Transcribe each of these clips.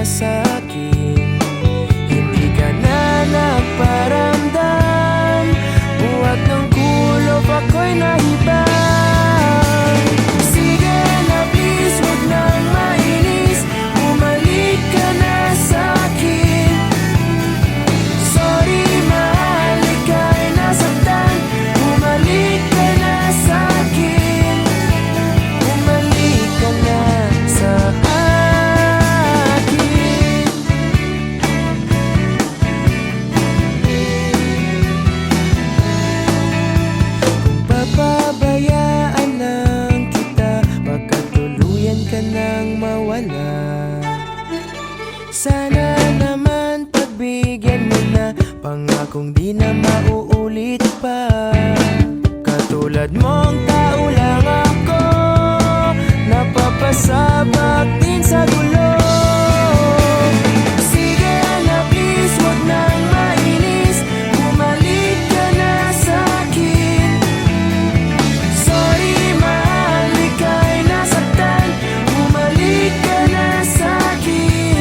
sa'kin. Hindi ka na nagparamdam, buhat ng kulob ako'y nahibang. Sige na please, huwag nang mainis, bumalik ka na sa'kin. Sorry mahal, ika'y nasaktan, bumalik ka na sa'kin. Bumalik ka na sa akin. Kung papabayaan lang kita, baka tuluyan ka nang mawala. Sana naman pagbigyan mo na, pangakong di na mauulit pa. Katulad mong tao lang ako, napapasabak din sa gulo. Sige na please, huwag nang mainis, bumalik ka na sa'kin. Sorry mahal, ika'y nasaktan, bumalik ka na sa'kin.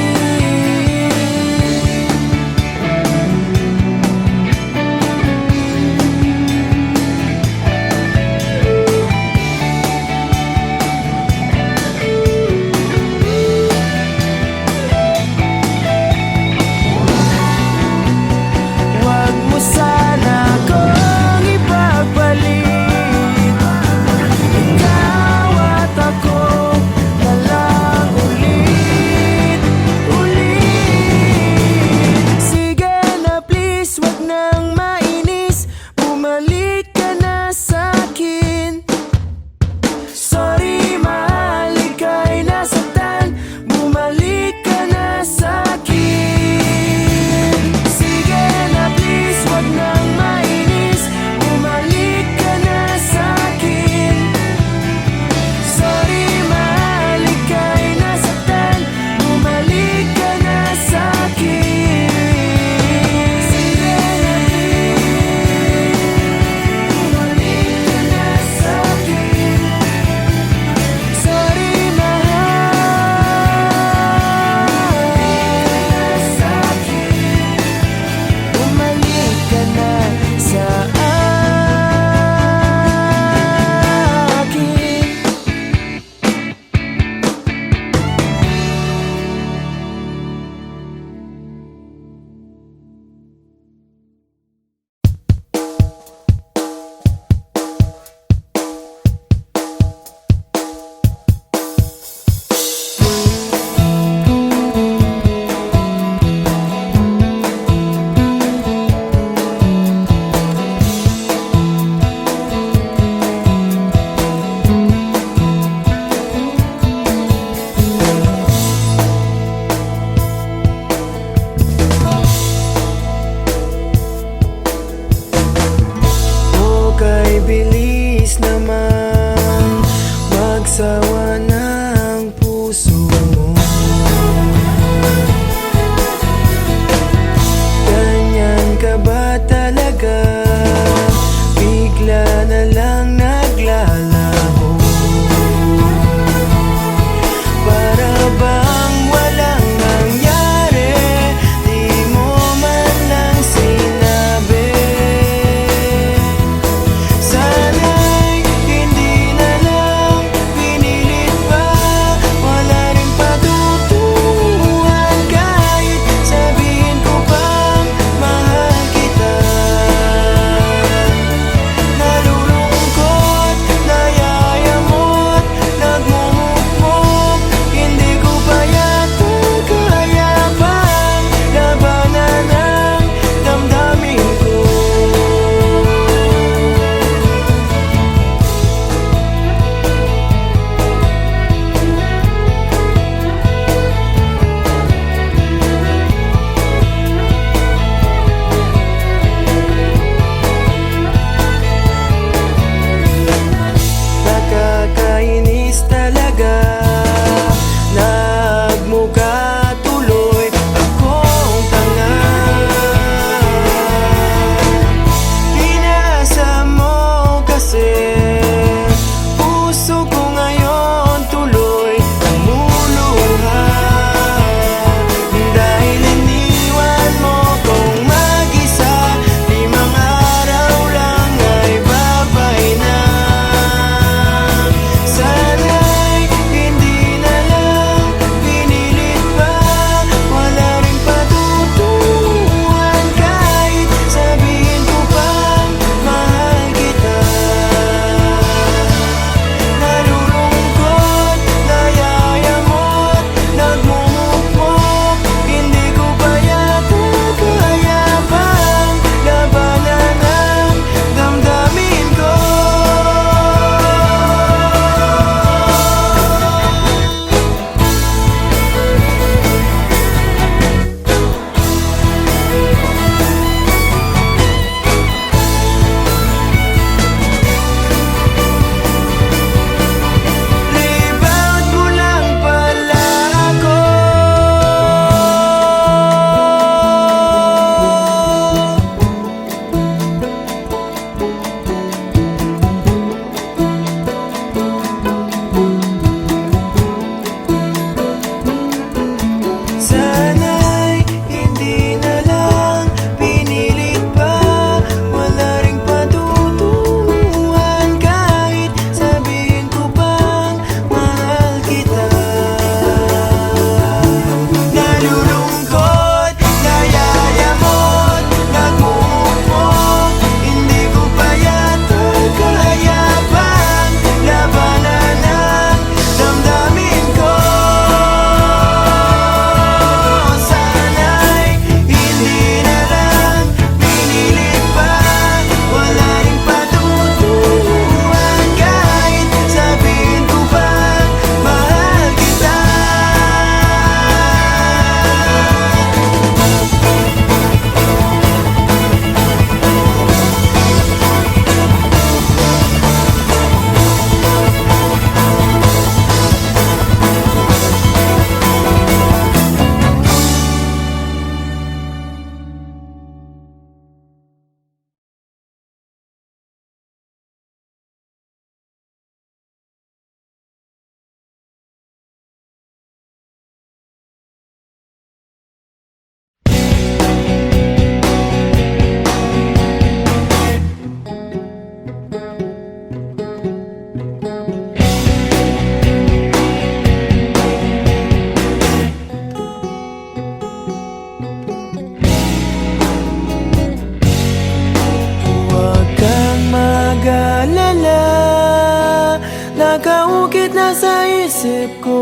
nasa isip ko,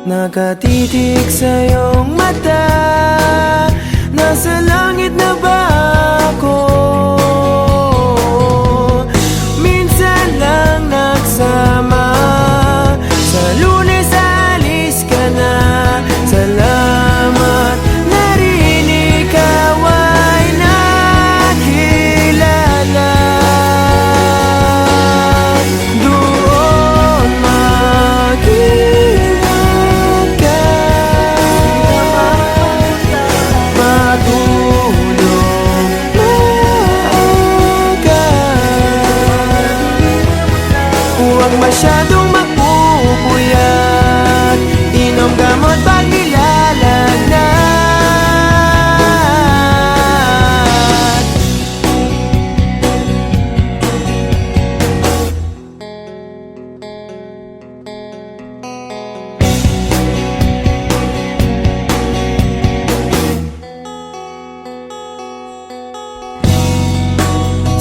nakatitig sa iyong mata. Nasa langit na ba ako? Minsan lang nagsama, sa Lunes alis ka na. Salamat na rin ikaw ay nakilala. Doon mag-ingat ka, matulog maaga. Huwag masyadong magpupuyat, inom gamot pag nilalagnat.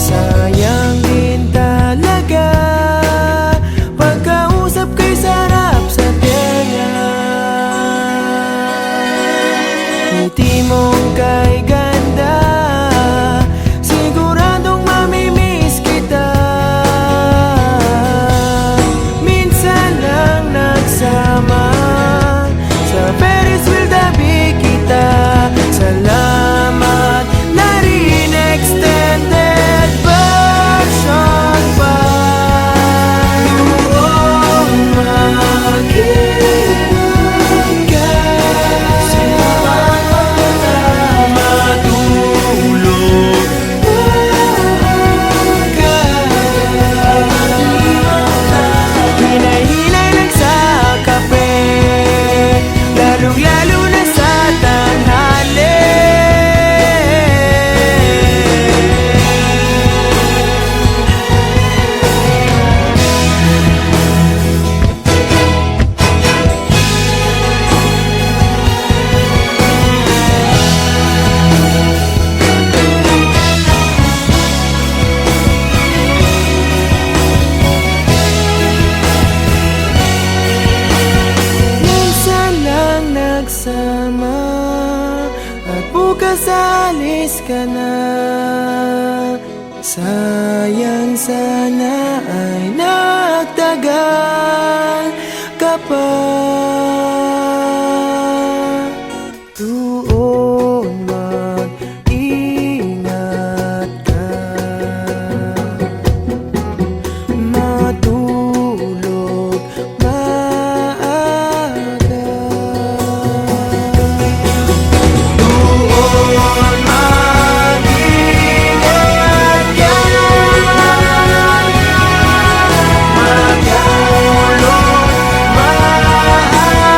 Sayang din talaga, pagkausap kay sarap sa tenga. Ngiti mong kay ganda, siguradong mamimiss kita. Minsan lang nagsama, sa Ferris wheel tabi kita. Salamat na rin extended version pa. Doon mag-ingat ka, matulog maaga. Hinay-hinay lang sa kape, lalong-lalo na sa tanghali. Minsan lang nagsama, at bukas alis ka na. Sayang sana ay nagtagal ka pa. Doon mag-ingat ka, matulog maaga. Doon mag-ingat ka, matulog maaga.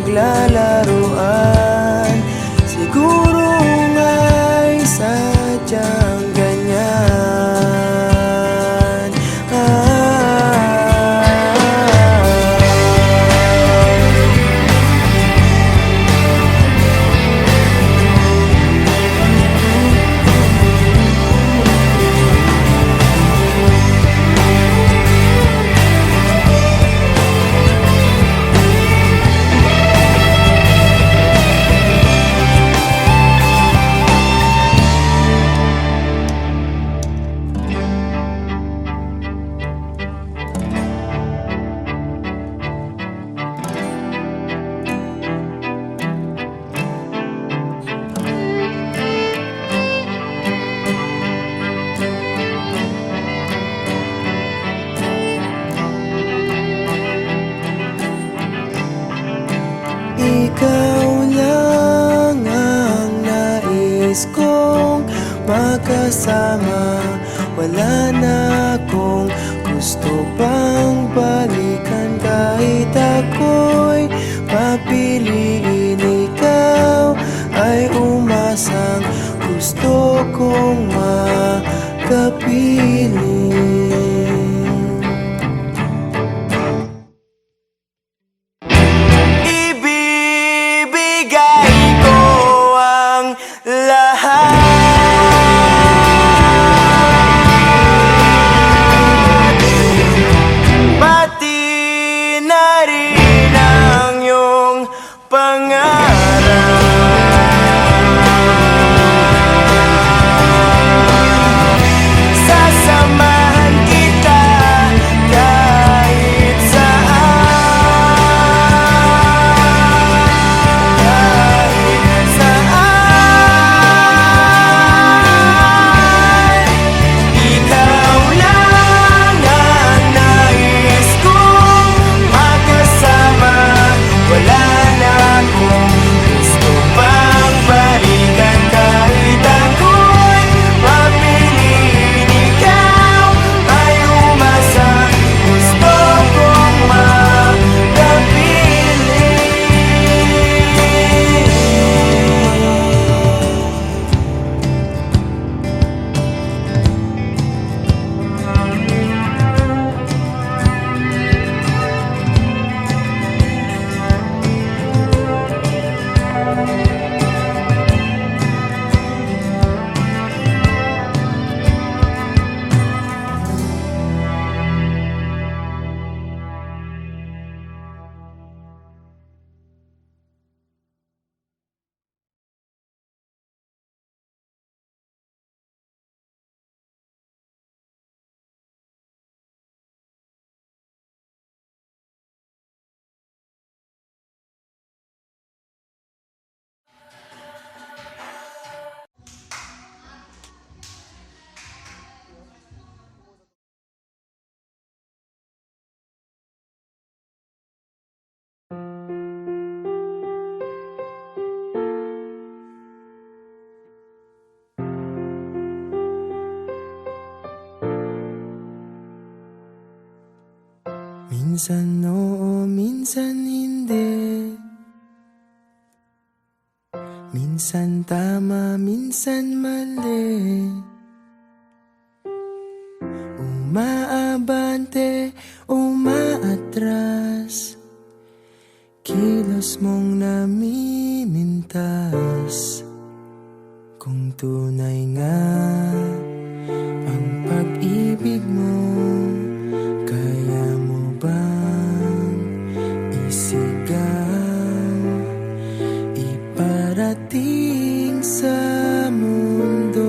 pinaglalaruan. Siguro nga'y sadyang ganyan. Ikaw lang ang nais kong makasama. Wala na akong gusto pang balikan. Kahit ako'y papiliin, ikaw ay umasang gusto kong makapiling. Ibibigay ko ang lahat, pati na rin ang iyong pangarap. Sasamahan kita kahit minsan oo, minsan hindi. Minsan tama, minsan mali. Umaabante, umaatras. Kilos mong namimintas. Kung tunay nga ang pag-ibig mo, kaya mo bang isigaw, iparating sa mundo?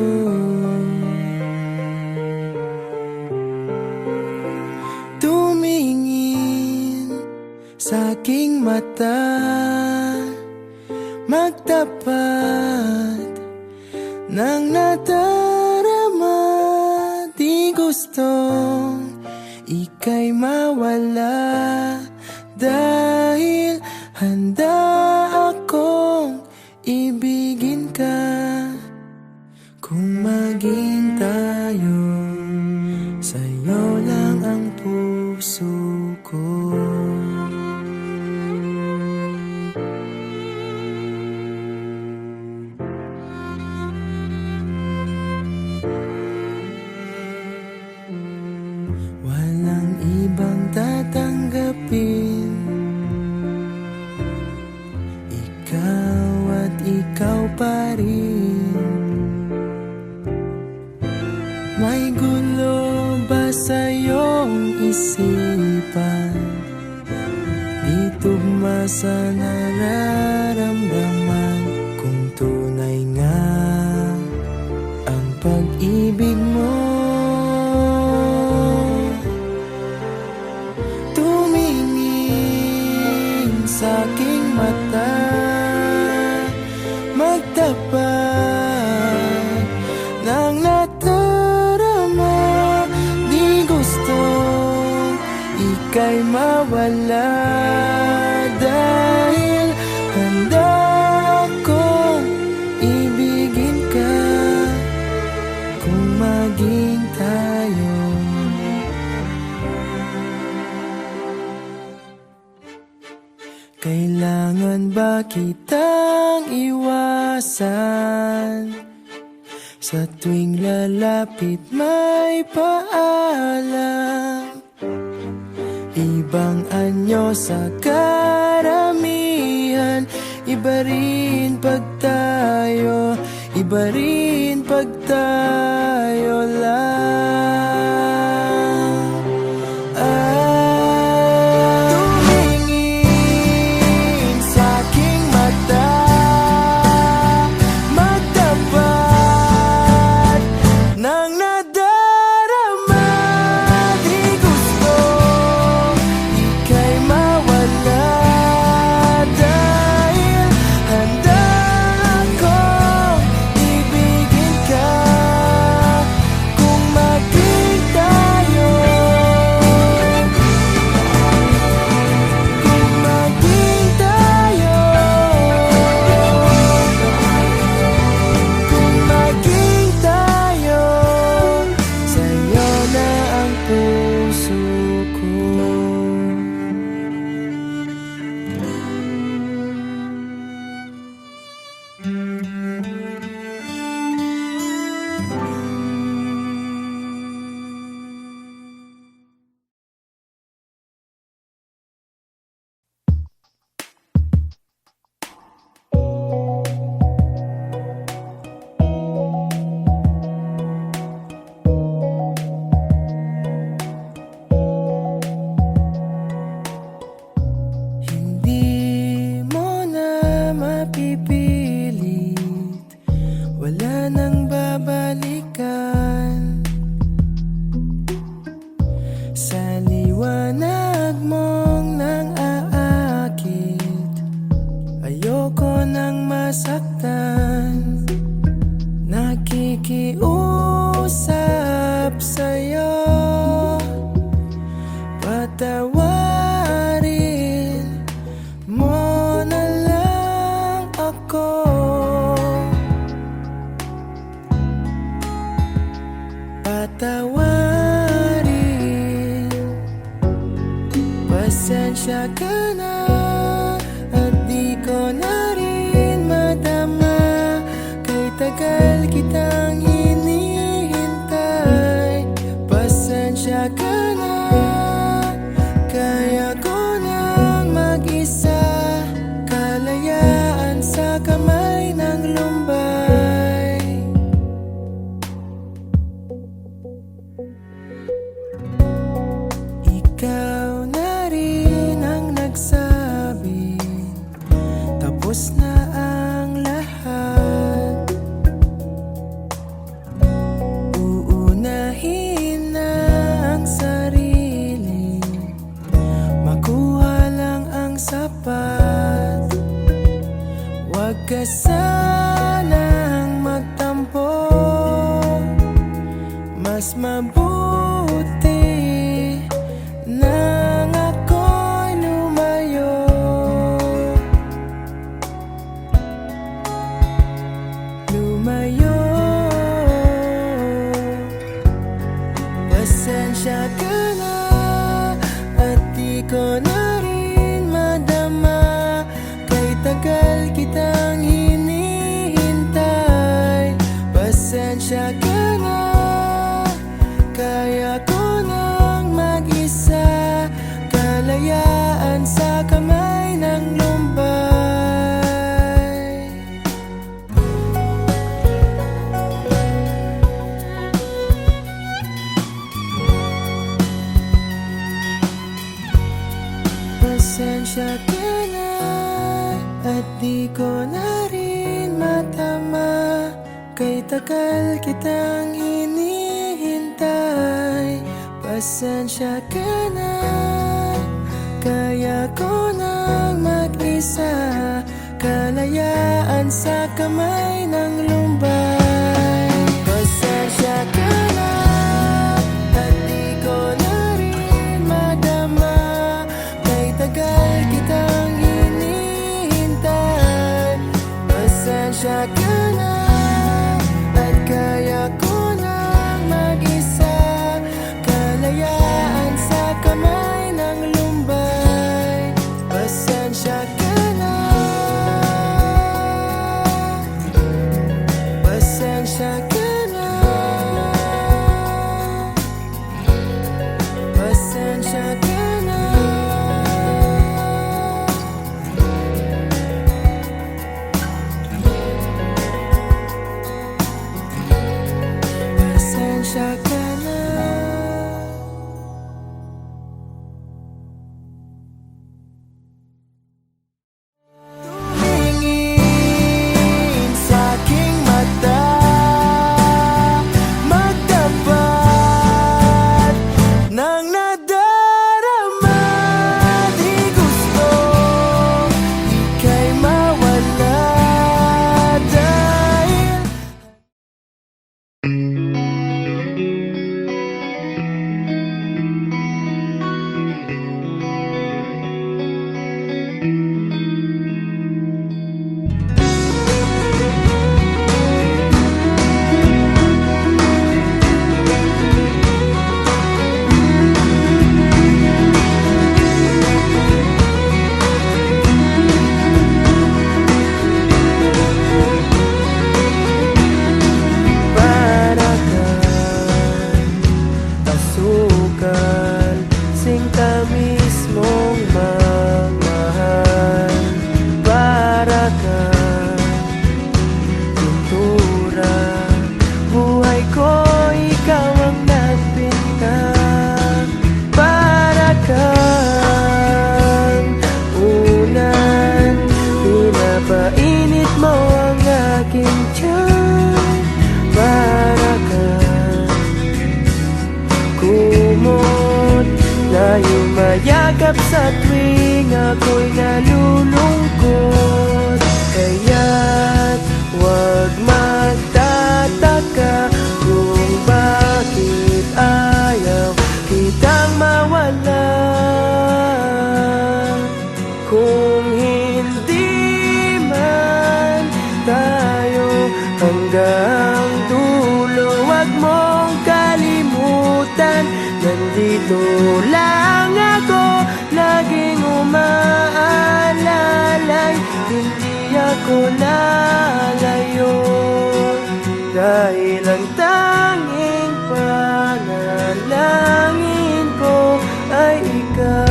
Tumingin sa aking mata, magtapat ng nadarama. Di gustong ika'y mawala, dahil handa akong ibigin ka. Kung maging tayo, sa'yo lang ang puso ko. pa rin. May gulo ba sa iyong isipan? Di tugma sa nararamdaman. Kung tunay nga ang pag-ibig mo, tumingin sa aking mata, magtapat ng natarama. Di gustong ika'y mawala, dahil handa akong ibigin ka kung maging tayo. Kailangan ba kitang iwasan? Sa tuwing lalapit may paalam. Ibang anyo sa karamihan. Iba rin pag tayo, iba rin pag tayo lang. Tumingin sa aking mata, magtapat ng nadarama. Di gusto ika'y mawala, dahil handa akong ibigin ka kung maging tayo. Kung maging tayo, kung maging tayo, sa'yo na ang puso ko. Hindi mo na mapipilit, wala nang babalikan. Sa liwanag mong nang aakit, ayoko nang masaktan. Nakikiusap sa'yo, patawarin mo na lang ako. Patawarin, pasensya ka na, at di ko na rin madama. Kay tagal kitang hinihintay. Pasensya ka na, kaya ko nang mag-isa. Kalayaan sa kamay ng lumbay. Ikaw na rin ang nagsabi, tapos na ang lahat. Uunahin na ang sarili, makuha lang ang sapat. Huwag ka sanang magtampo, mas mabuti nang ako'y lumayo. Lumayo. Pasensya ka na, at di ko na rin madama. Kay tagal kitang hinihintay. Pasensya ka na at di ko na rin matama, kay tagal kitang hinihintay. Pasensya ka na, kaya ko nang mag-isa, kalayaan sa kamay ng lumbay. Pasensya ka na at di ko na rin madama, kay tagal kitang hinihintay. Pasensya ka na at kaya ko nang mag-isa, kalayaan sa kamay ng lumbay. Pasensya ka na, pasensya ka na, pasensya ka na. Pasensya ka na. Tumingin sa'king mata, magtapat ng nadarama. Di gusto ika'y mawala dahil para kang asukal, sinta mismong magmahal. Para kang pintura, buhay ko ikaw ang nagpinta. Para kang unan, pinapainit mo ang aking tiyan. Para kang kumot na yumayakap sa tuwing ako'y nalulungkot. Kaya't huwag magtataka kung bakit ayaw kitang mawala. Kung hindi man tayo hanggang dulo, huwag mong kalimutan, nandito lang ako, laging umaalalay. Hindi ako lalayo, dahil ang tanging panalangin ko ay ikaw.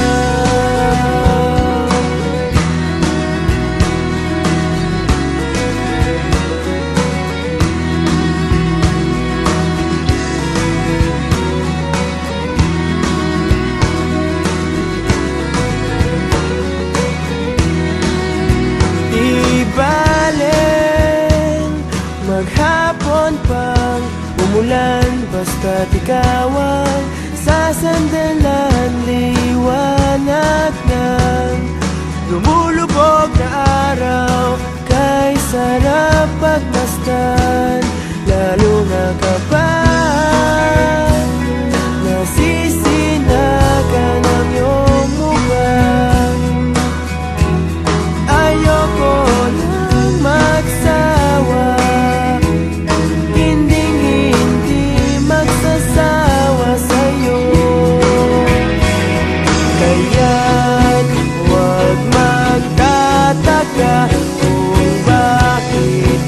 Di baling maghapon pang umulan, basta't ikaw ang sasandalan. Liwanag ng lumulubog na araw, kay sarap pagmasdan, lalo na kapag nasisinagan ang iyong mukha. Ayoko lang magsawa, hinding-hindi magsasawa sa'yo. Kaya't huwag magtataka kung bakit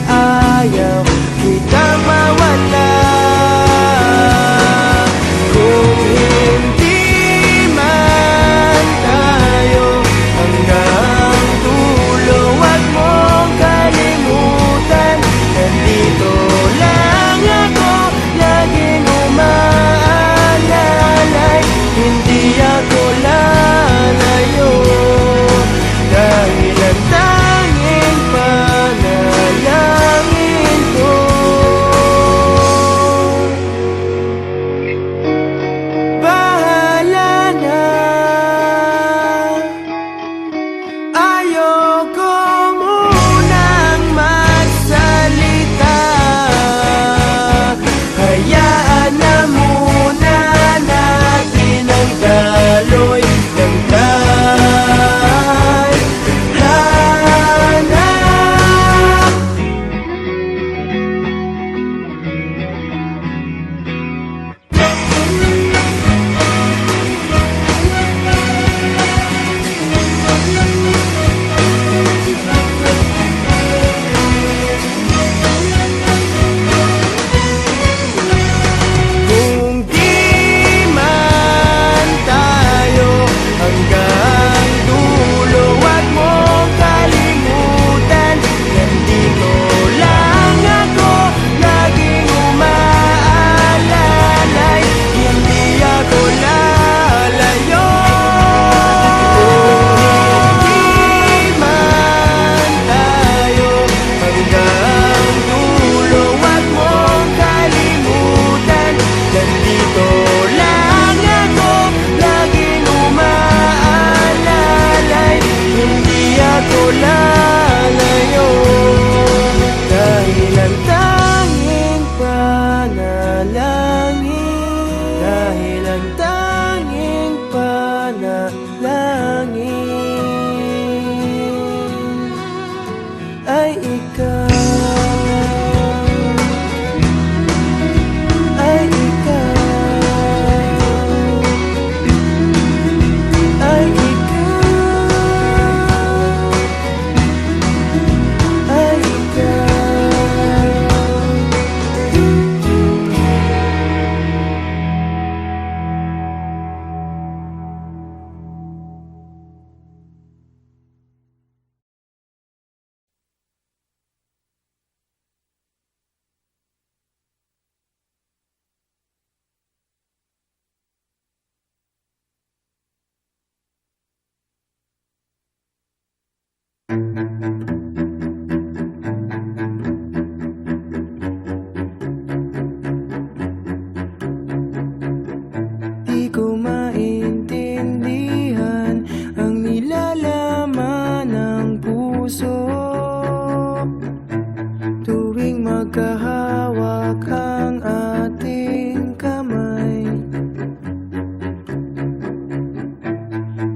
magkahawak ang ating kamay.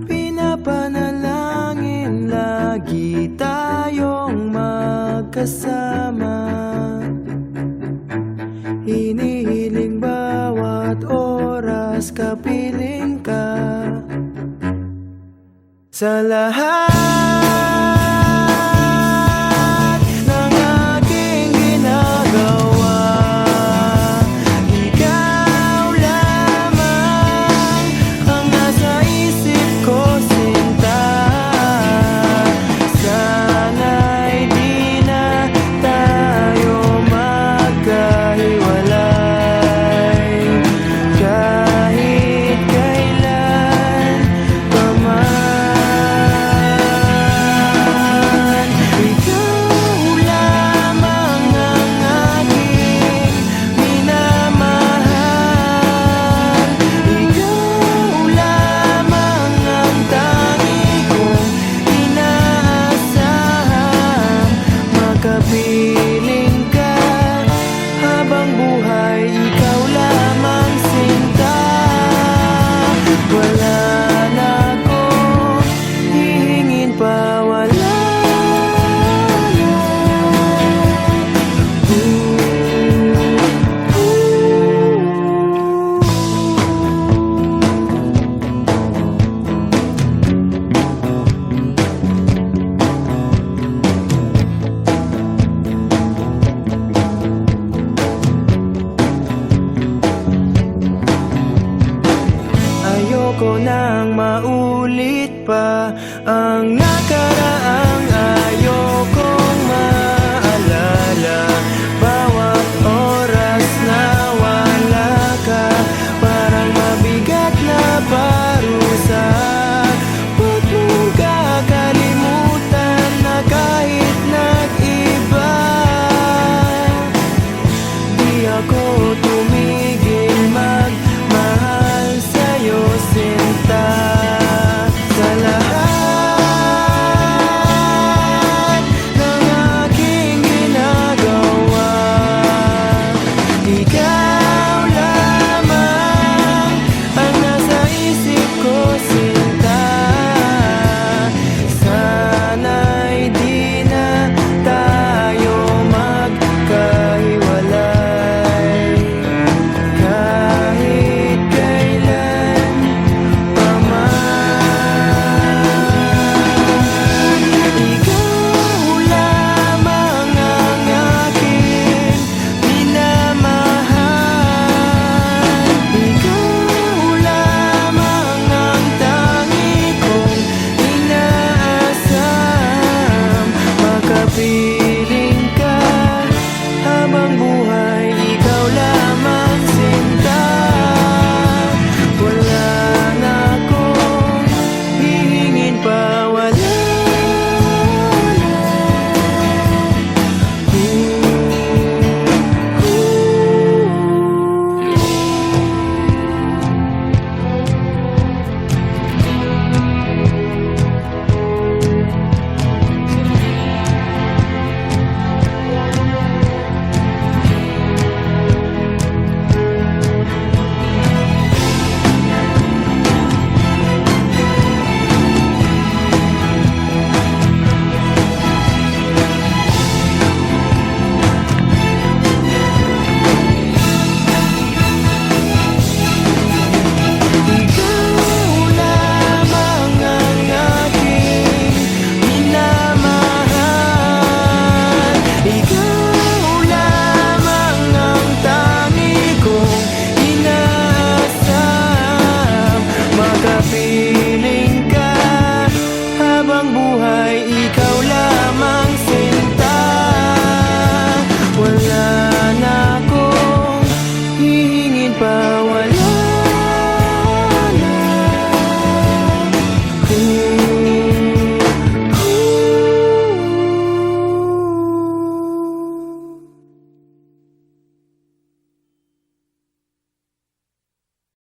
Pinapanalangin lagi tayong magkasama. Hinihiling bawat oras kapiling ka. Sa lahat